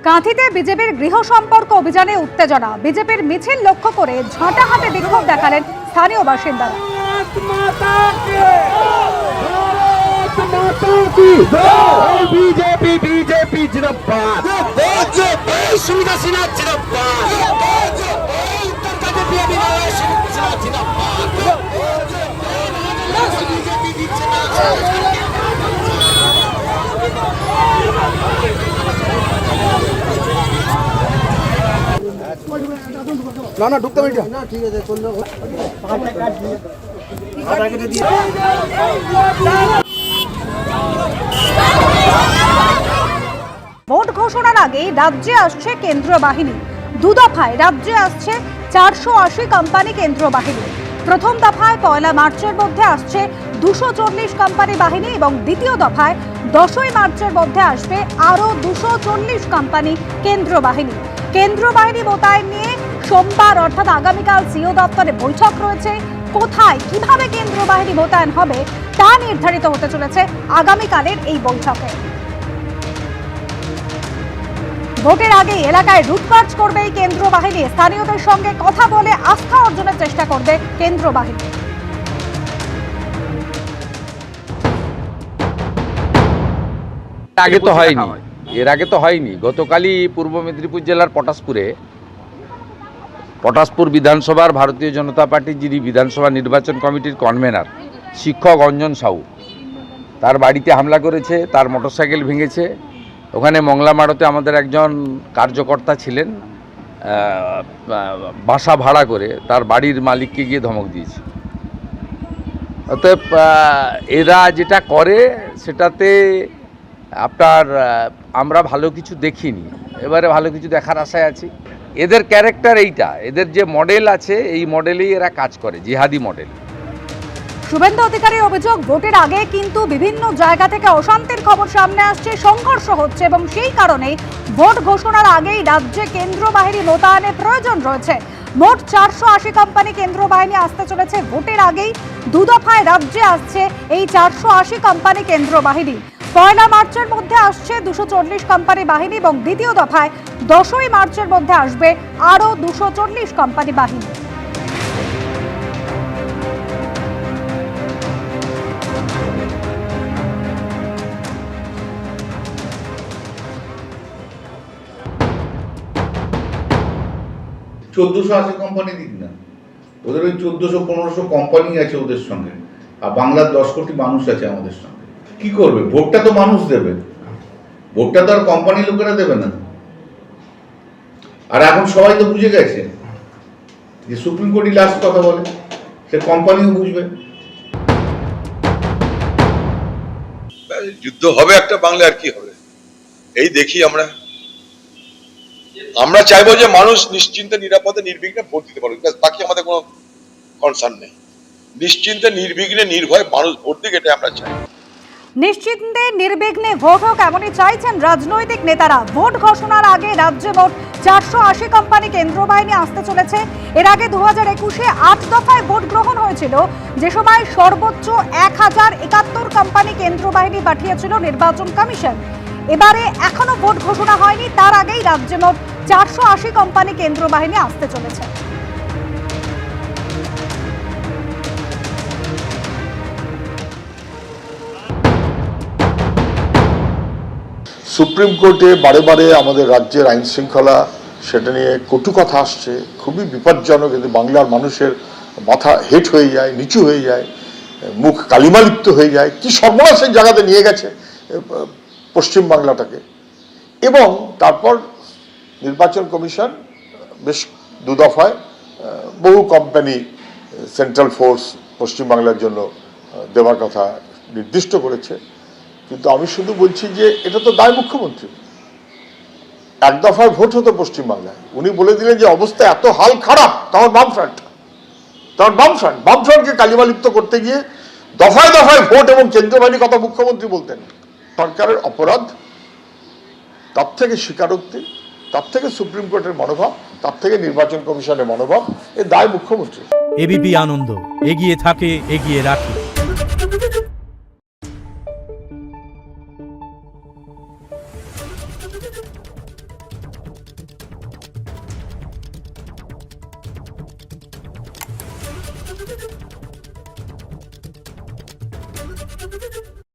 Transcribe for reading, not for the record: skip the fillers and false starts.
কাঁথিতে বিজেপির গৃহ সম্পর্ক অভিযানে উত্তেজনা। বিজেপির মিছিল লক্ষ্য করে ঝাঁটা হাতে বিক্ষোভ দেখালেন স্থানীয় বাসিন্দারা। বিজেপি বিজেপি জিন্দাবাদ, সুবিধা সিনহা জিন্দাবাদ, না না ঢুকতে পারি না, ঠিক আছে চলবে। ভোট ঘোষণার আগেই রাজ্যে আসছে কেন্দ্রীয় বাহিনী। দু দফায় রাজ্যে আসছে 480 কোম্পানি কেন্দ্রীয় বাহিনী। প্রথম দফায় 1 মার্চের মধ্যে আসছে 240 কোম্পানি বাহিনী এবং দ্বিতীয় দফায় 10 মার্চের মধ্যে আসবে আরও 240 কোম্পানি কেন্দ্রীয় বাহিনী। কেন্দ্রীয় বাহিনী মোতায়েন নিয়ে সোমবার অর্থাৎ আগামীকাল সিও দপ্তরে বৈঠক রয়েছে। কোথায় কিভাবে কেন্দ্রীয় বাহিনী মোতায়েন হবে তা নির্ধারিত হতে চলেছে আগামীকালের এই বৈঠকে। ভোটের আগে এলাকায় লুটপাট করবে এই কেন্দ্রীয় বাহিনী। স্থানীয়দের সঙ্গে কথা বলে আস্থা অর্জনের চেষ্টা করবে কেন্দ্রীয় বাহিনী। এর আগে তো হয়নি। গতকালই পূর্ব মেদিনীপুর জেলার পটাশপুর বিধানসভার ভারতীয় জনতা পার্টির যিনি বিধানসভা নির্বাচন কমিটির কনভেনার শিক্ষক অঞ্জন সাউ, তার বাড়িতে হামলা করেছে, তার মোটরসাইকেল ভেঙেছে। ওখানে মংলামাড়তে আমাদের একজন কার্যকর্তা ছিলেন, বাসা ভাড়া করে তার বাড়ির মালিককে গিয়ে ধমক দিয়েছে। অতএব এরা যেটা করে সেটাতে আপনার আমরা ভালো কিছু দেখিনি, এবারে ভালো কিছু দেখার আশায় আছি। এদের ক্যারেক্টার এইটা, এদের যে মডেল আছে এই মডেলেই এরা কাজ করে, জিহাদি মডেল। শুভেন্দু অধিকারীর অভিযোগ, ভোটের আগে কিন্তু বিভিন্ন জায়গা থেকে অশান্তির খবর সামনে আসছে, সংঘর্ষ হচ্ছে এবং সেই কারণে ভোট ঘোষণার আগেই রাজ্যে কেন্দ্রীয় বাহিনী মোতায়েনের প্রয়োজন রয়েছে। মোট 480 কোম্পানি কেন্দ্রীয় বাহিনী আসতে চলেছে। ভোটের আগেই দু দফায় রাজ্যে আসছে এই 480 কোম্পানি কেন্দ্রীয় বাহিনী। 1 মার্চের মধ্যে আসছে 240 কোম্পানি বাহিনী এবং দ্বিতীয় দফায় 10 মার্চের মধ্যে আসবে আরও 240 কোম্পানি বাহিনী। চোদ্দশো 80 কোম্পানি দিক না, ওদের ওই 1400-1500 কোম্পানি আছে ওদের সঙ্গে, আর বাংলার 10 কোটি মানুষ আছে আমাদের সঙ্গে। কি করবে? ভোটটা তো মানুষ দেবে, ভোটটা তো আর কোম্পানি লোকেরা দেবে না। আর এখন সবাই তো বুঝে গেছে যে সুপ্রিম কোর্টই লাস্ট কথা বলে, সে কোম্পানিও বুঝবে। যুদ্ধ হবে একটা বাংলা, আর কি হবে এই দেখি। আমরা চাইবো যে মানুষ নিশ্চিন্তে নিরাপদে নির্বিঘ্নে ভোট দিতে পারবে, বাকি আমাদের কোনো কনসার্ন নেই। নিশ্চিন্তে নির্বিঘ্নে নির্ভয়ে মানুষ ভোট দিক, এটা আমরা চাই। নিশ্চিন্তে নির্বিঘ্নে ভোট হোক এমনই চাইছেন রাজনৈতিক নেতারা। ভোট ঘোষণার আগে রাজ্যে মোট 480 কোম্পানি কেন্দ্রীয় বাহিনী আসতে চলেছে। এর আগে 2021-এ 8 দফায় ভোট গ্রহণ হয়েছিল, যে সময় সর্বোচ্চ 1071 কোম্পানি কেন্দ্রীয় বাহিনী পাঠিয়েছিল নির্বাচন কমিশন। এবারে এখনো ভোট ঘোষণা হয়নি, তার আগেই রাজ্যে মোট 480 কোম্পানি কেন্দ্রীয় বাহিনী আসতে চলেছে। সুপ্রিম কোর্টে বারে বারে আমাদের রাজ্যের আইন শৃঙ্খলা সেটা নিয়ে কটু কথা আসছে, খুবই বিপজ্জনক। এতে বাংলার মানুষের মাথা হেট হয়ে যায়, নিচু হয়ে যায়, মুখ কালিমালিপ্ত হয়ে যায়। কি সর্বনাশের জায়গাতে নিয়ে গেছে পশ্চিমবাংলাটাকে। এবং তারপর নির্বাচন কমিশন বেশ 2 দফায় বহু কোম্পানি সেন্ট্রাল ফোর্স পশ্চিমবাংলার জন্য দেওয়ার কথা নির্দিষ্ট করেছে। কিন্তু আমি শুধু বলছি যে এটা তো দায় মুখ্যমন্ত্রী। 1 দফায় ভোট হতো পশ্চিমবাংলায়, উনি বলে দিলেন যে অবস্থা এত হাল খারাপ, তখন বামফ্রন্টকে কালিমালিপ্ত করতে গিয়ে দফায় দফায় ভোট এবং কেন্দ্রীয় বাহিনীর কথা মুখ্যমন্ত্রী বলতেন। সরকারের অপরাধ, তার থেকে স্বীকারোক্তি, তার থেকে সুপ্রিম কোর্টের মনোভাব, তার থেকে নির্বাচন কমিশনের মনোভাব, এ দায় মুখ্যমন্ত্রী। এবিপি আনন্দ, এগিয়ে থাকে, এগিয়ে রাখে।